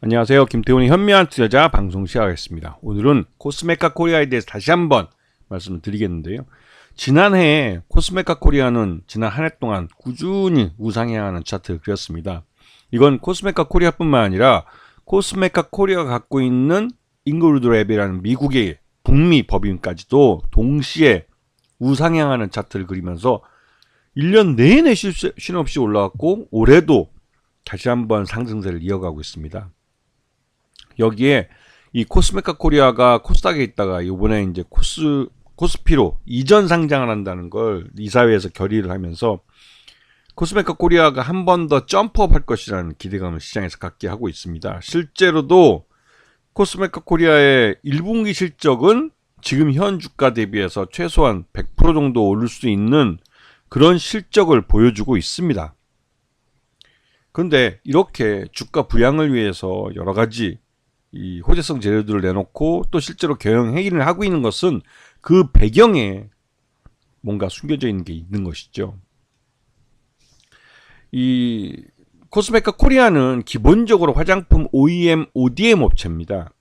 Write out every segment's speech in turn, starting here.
안녕하세요. 김태훈의 현명한 투자자 방송 시작하겠습니다. 오늘은 코스메카 코리아에 대해서 다시 한번 말씀을 드리겠는데요. 지난해 코스메카 코리아는 지난 한 해 동안 꾸준히 우상향하는 차트를 그렸습니다. 이건 코스메카 코리아뿐만 아니라 코스메카 코리아가 갖고 있는 잉그루드 랩이라는 미국의 북미 법인까지도 동시에 우상향하는 차트를 그리면서 1년 내내 쉼 없이 올라왔고 올해도 다시 한번 상승세를 이어가고 있습니다. 여기에 이 코스메카 코리아가 코스닥에 있다가 이번에 이제 코스피로 이전 상장을 한다는 걸 이사회에서 결의를 하면서 코스메카 코리아가 한 번 더 점프업 할 것이라는 기대감을 시장에서 갖게 하고 있습니다. 실제로도 코스메카 코리아의 1분기 실적은 지금 현 주가 대비해서 최소한 100% 정도 오를 수 있는 그런 실적을 보여주고 있습니다. 그런데 이렇게 주가 부양을 위해서 여러 가지 이 호재성 재료들을 내놓고 또 실제로 경영 행위를 하고 있는 것은 그 배경에 뭔가 숨겨져 있는 게 있는 것이죠. 이 코스메카 코리아는 기본적으로 화장품 OEM, ODM 업체입니다.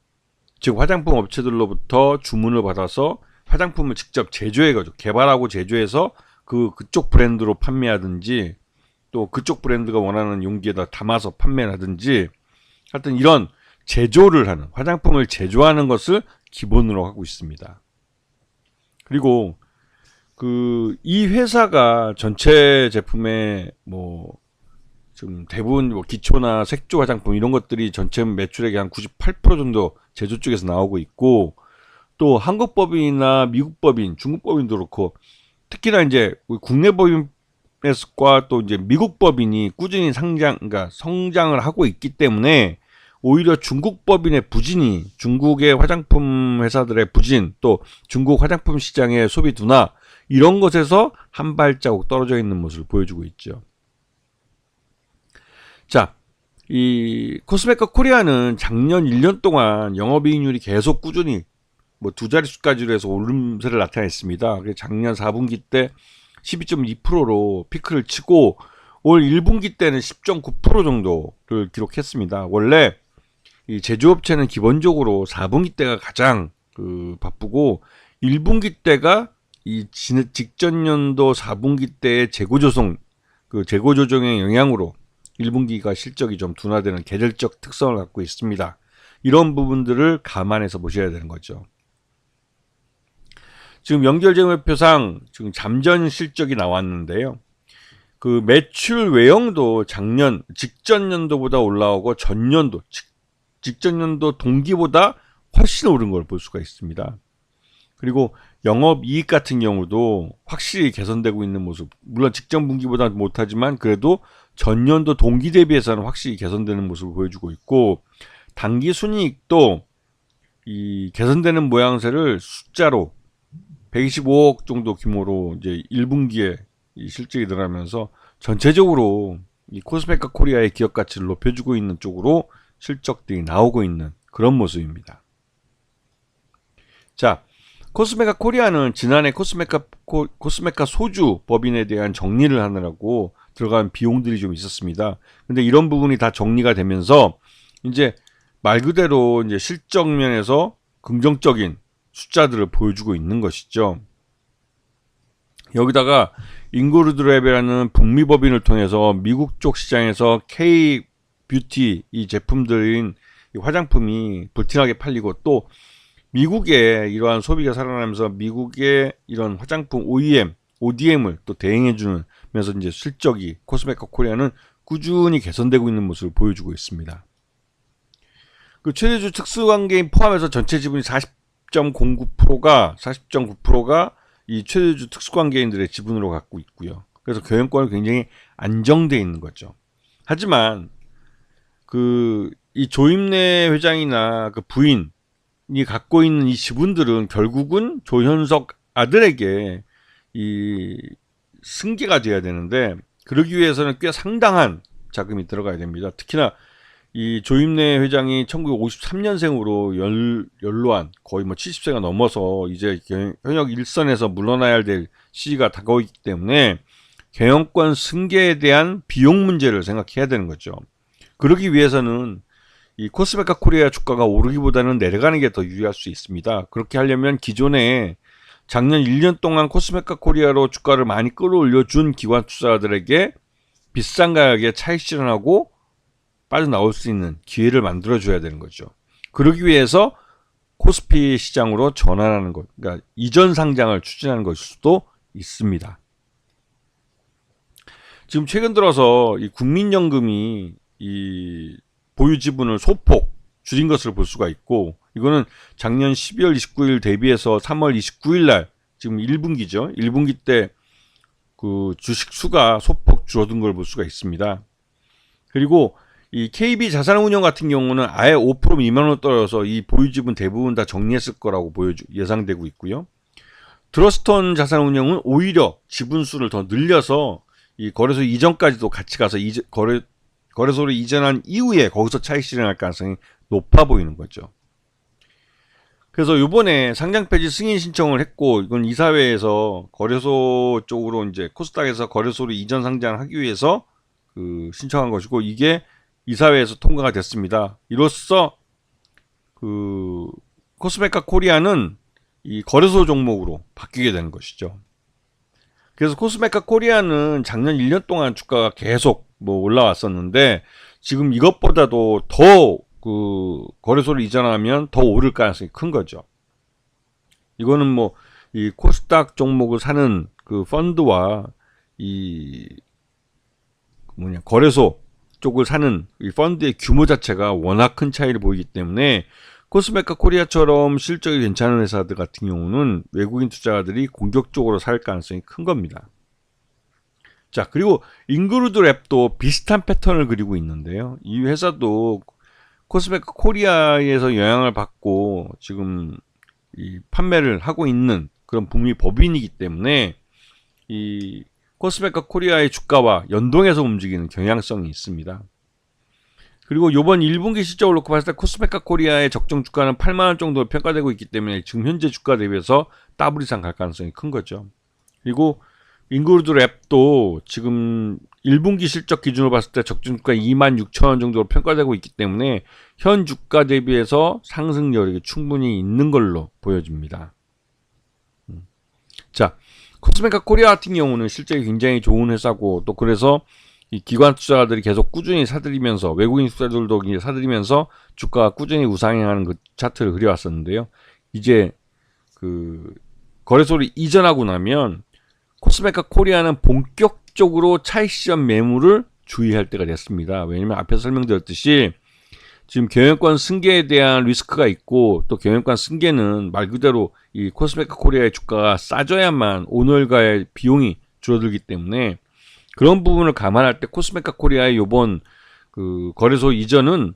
즉 화장품 업체들로부터 주문을 받아서 화장품을 직접 제조해가지고 개발하고 제조해서 그쪽 브랜드로 판매하든지 또 그쪽 브랜드가 원하는 용기에다 담아서 판매를 하든지 하여튼 이런 제조를 하는 화장품을 제조하는 것을 기본으로 하고 있습니다. 그리고 이 회사가 전체 제품의 지금 대부분 기초나 색조 화장품 이런 것들이 전체 매출액의 한 98% 정도 제조 쪽에서 나오고 있고 또 한국 법인이나 미국 법인, 중국 법인도 그렇고 특히나 이제 국내 법인과 또 이제 미국 법인이 꾸준히 그러니까 성장을 하고 있기 때문에 오히려 중국 법인의 부진이 중국의 화장품 회사들의 부진 또 중국 화장품 시장의 소비 둔화 이런 것에서 한 발자국 떨어져 있는 모습을 보여주고 있죠. 자, 이 코스메카 코리아는 작년 1년 동안 영업이익률이 계속 꾸준히 두 자릿수까지로 해서 오름세를 나타냈습니다. 작년 4분기 때 12.2%로 피크를 치고 올 1분기 때는 10.9% 정도를 기록했습니다. 원래 이 제조업체는 기본적으로 4분기 때가 가장 바쁘고 1분기 때가 이 직전 연도 4분기 때의 재고 조정의 영향으로 1분기가 실적이 좀 둔화되는 계절적 특성을 갖고 있습니다. 이런 부분들을 감안해서 보셔야 되는 거죠. 지금 연결재무표상 지금 잠전 실적이 나왔는데요. 매출 외형도 직전 연도보다 올라오고 직전 연도 동기보다 훨씬 오른 걸 볼 수가 있습니다. 그리고 영업이익 같은 경우도 확실히 개선되고 있는 모습. 물론 직전 분기보다는 못하지만 그래도 전년도 동기 대비해서는 확실히 개선되는 모습을 보여주고 있고 당기순이익도 이 개선되는 모양새를 숫자로 125억 정도 규모로 이제 1분기에 이 실적이 늘어나면서 전체적으로 이 코스메카 코리아의 기업 가치를 높여주고 있는 쪽으로 실적들이 나오고 있는 그런 모습입니다. 자, 코스메카 코리아는 지난해 코스메카 소주 법인에 대한 정리를 하느라고 들어간 비용들이 좀 있었습니다. 근데 이런 부분이 다 정리가 되면서 이제 말 그대로 이제 실적 면에서 긍정적인 숫자들을 보여주고 있는 것이죠. 여기다가 잉그루드 랩이라는 북미 법인을 통해서 미국 쪽 시장에서 K 뷰티 이 제품들인 이 화장품이 불티나게 팔리고 또 미국의 이러한 소비가 살아나면서 미국의 이런 화장품 OEM, ODM을 또 대행해주는 면서 이제 실적이 코스메카 코리아는 꾸준히 개선되고 있는 모습을 보여주고 있습니다. 최대주 특수관계인 포함해서 전체 지분이 40.9%가 이 최대주 특수관계인들의 지분으로 갖고 있고요. 그래서 경영권은 굉장히 안정되어 있는 거죠. 하지만 이 조임래 회장이나 부인이 갖고 있는 이 지분들은 결국은 조현석 아들에게 이 승계가 돼야 되는데 그러기 위해서는 꽤 상당한 자금이 들어가야 됩니다. 특히나 이 조임래 회장이 1953년생으로 연로한 거의 70세가 넘어서 이제 현역 일선에서 물러나야 될 시기가 다가오기 때문에 경영권 승계에 대한 비용 문제를 생각해야 되는 거죠. 그러기 위해서는 이 코스메카 코리아 주가가 오르기보다는 내려가는 게 더 유리할 수 있습니다. 그렇게 하려면 기존에 작년 1년 동안 코스메카 코리아로 주가를 많이 끌어올려준 기관 투자자들에게 비싼 가격에 차익 실현하고 빠져나올 수 있는 기회를 만들어줘야 되는 거죠. 그러기 위해서 코스피 시장으로 전환하는 것, 그러니까 이전 상장을 추진하는 것일 수도 있습니다. 지금 최근 들어서 이 국민연금이 이 보유 지분을 소폭 줄인 것을 볼 수가 있고, 이거는 작년 12월 29일 대비해서 3월 29일 날 지금 1분기죠. 1분기 때 그 주식 수가 소폭 줄어든 걸 볼 수가 있습니다. 그리고 이 KB 자산운용 같은 경우는 아예 5% 미만으로 떨어져서 이 보유 지분 대부분 다 정리했을 거라고 예상되고 있고요. 트러스턴 자산운용은 오히려 지분수를 더 늘려서 이 거래소 이전까지도 같이 가서 거래소를 이전한 이후에 거기서 차익 실현할 가능성이 높아 보이는 거죠. 그래서 이번에 상장 폐지 승인 신청을 했고, 이건 이사회에서 거래소 쪽으로 이제 코스닥에서 거래소로 이전 상장하기 위해서 그 신청한 것이고, 이게 이사회에서 통과가 됐습니다. 이로써 그 코스메카 코리아는 이 거래소 종목으로 바뀌게 되는 것이죠. 그래서 코스메카 코리아는 작년 1년 동안 주가가 계속 뭐 올라왔었는데, 지금 이것보다도 더 그 거래소를 이전하면 더 오를 가능성이 큰 거죠. 이거는 뭐 이 코스닥 종목을 사는 그 펀드와 이 거래소 쪽을 사는 이 펀드의 규모 자체가 워낙 큰 차이를 보이기 때문에 코스메카 코리아처럼 실적이 괜찮은 회사들 같은 경우는 외국인 투자자들이 공격적으로 살 가능성이 큰 겁니다. 자, 그리고 인그루드 랩도 비슷한 패턴을 그리고 있는데요. 이 회사도 코스메카 코리아에서 영향을 받고 지금 이 판매를 하고 있는 그런 북미 법인이기 때문에 이 코스메카 코리아의 주가와 연동해서 움직이는 경향성이 있습니다. 그리고 이번 1분기 실적을 놓고 봤을 때 코스메카 코리아의 적정 주가는 8만원 정도로 평가되고 있기 때문에 지금 현재 주가 대비해서 더블 이상 갈 가능성이 큰 거죠. 그리고 인그루드 랩도 지금 1분기 실적 기준으로 봤을 때 적정 주가 26,000원 정도로 평가되고 있기 때문에 현 주가 대비해서 상승 여력이 충분히 있는 걸로 보여집니다. 자, 코스메카 코리아 같은 경우는 실적이 굉장히 좋은 회사고, 또 그래서 이 기관 투자자들이 계속 꾸준히 사들이면서, 외국인 투자자들도 사들이면서 주가가 꾸준히 우상향하는 그 차트를 그려왔었는데요. 이제 그 거래소를 이전하고 나면 코스메카 코리아는 본격적으로 차익 실현 매물을 주의할 때가 됐습니다. 왜냐면 앞에서 설명드렸듯이 지금 경영권 승계에 대한 리스크가 있고, 또 경영권 승계는 말 그대로 이 코스메카 코리아의 주가가 싸져야만 오늘가의 비용이 줄어들기 때문에 그런 부분을 감안할 때 코스메카 코리아의 요번 그 거래소 이전은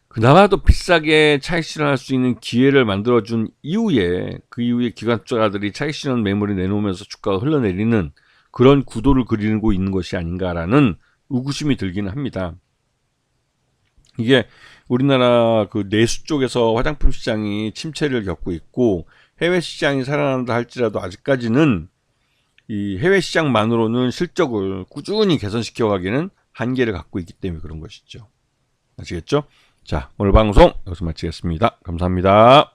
그나마도 비싸게 차익 실현할 수 있는 기회를 만들어준 이후에, 그 이후에 기관 투자자들이 차익 실현 매물을 내놓으면서 주가가 흘러내리는 그런 구도를 그리고 있는 것이 아닌가라는 의구심이 들기는 합니다. 이게 우리나라 그 내수 쪽에서 화장품 시장이 침체를 겪고 있고, 해외 시장이 살아난다 할지라도 아직까지는 이 해외 시장만으로는 실적을 꾸준히 개선시켜 가기는 한계를 갖고 있기 때문에 그런 것이죠. 아시겠죠? 자, 오늘 방송 여기서 마치겠습니다. 감사합니다.